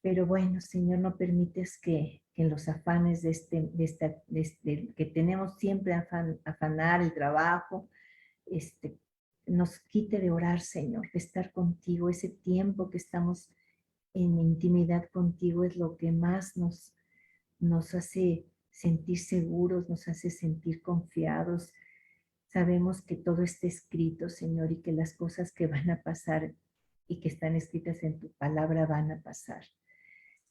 Pero bueno, Señor, no permites que en los afanes que tenemos siempre afanar el trabajo, nos quite de orar, Señor, de estar contigo. Ese tiempo que estamos en intimidad contigo es lo que más nos hace sentir seguros, nos hace sentir confiados. Sabemos que todo está escrito, Señor, y que las cosas que van a pasar y que están escritas en tu palabra van a pasar.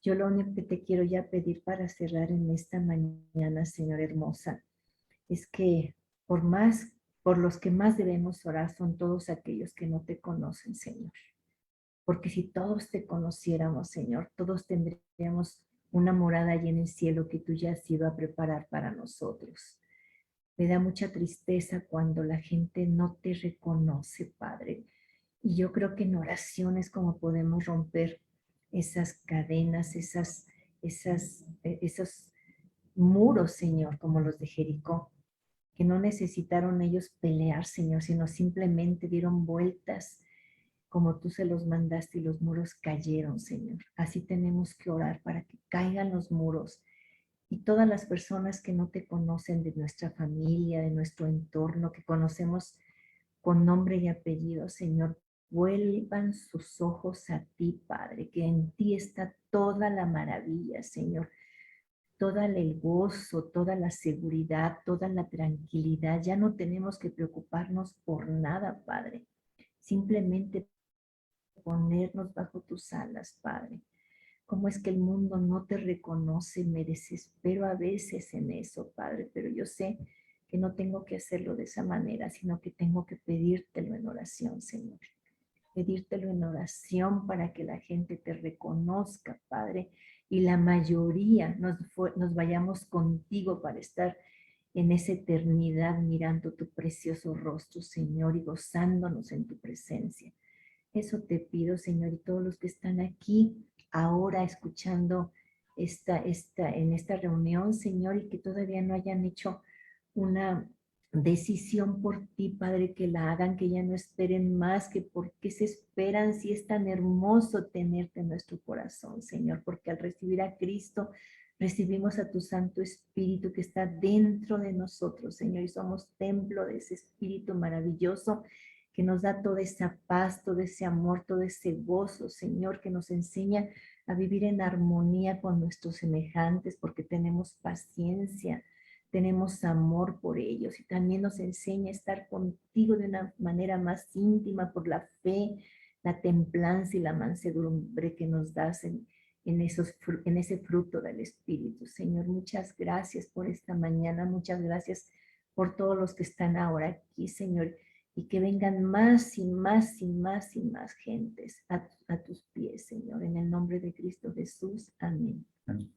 Yo lo único que te quiero ya pedir para cerrar en esta mañana, Señor hermosa, es que por los que más debemos orar son todos aquellos que no te conocen, Señor. Porque si todos te conociéramos, Señor, todos tendríamos una morada allí en el cielo que tú ya has ido a preparar para nosotros. Me da mucha tristeza cuando la gente no te reconoce, Padre. Y yo creo que en oraciones como podemos romper esas cadenas, esos muros, Señor, como los de Jericó, que no necesitaron ellos pelear, Señor, sino simplemente dieron vueltas como tú se los mandaste y los muros cayeron, Señor. Así tenemos que orar para que caigan los muros y todas las personas que no te conocen de nuestra familia, de nuestro entorno, que conocemos con nombre y apellido, Señor, vuelvan sus ojos a ti, Padre, que en ti está toda la maravilla, Señor, todo el gozo, toda la seguridad, toda la tranquilidad. Ya no tenemos que preocuparnos por nada, Padre. Simplemente ponernos bajo tus alas, Padre. ¿Cómo es que el mundo no te reconoce? Me desespero a veces en eso, Padre, pero yo sé que no tengo que hacerlo de esa manera, sino que tengo que pedírtelo en oración, Señor. Pedírtelo en oración para que la gente te reconozca, Padre, y la mayoría nos vayamos contigo para estar en esa eternidad mirando tu precioso rostro, Señor, y gozándonos en tu presencia. Eso te pido, Señor, y todos los que están aquí ahora escuchando en esta reunión, Señor, y que todavía no hayan hecho una decisión por ti, Padre, que la hagan, que ya no esperen más, que por qué se esperan si es tan hermoso tenerte en nuestro corazón, Señor, porque al recibir a Cristo, recibimos a tu Santo Espíritu que está dentro de nosotros, Señor, y somos templo de ese Espíritu maravilloso que nos da toda esa paz, todo ese amor, todo ese gozo, Señor, que nos enseña a vivir en armonía con nuestros semejantes, porque tenemos paciencia, tenemos amor por ellos, y también nos enseña a estar contigo de una manera más íntima por la fe, la templanza y la mansedumbre que nos das en ese fruto del Espíritu. Señor, muchas gracias por esta mañana, muchas gracias por todos los que están ahora aquí, Señor, y que vengan más y más y más y más gentes a tus pies, Señor, en el nombre de Cristo Jesús. Amén. Amén.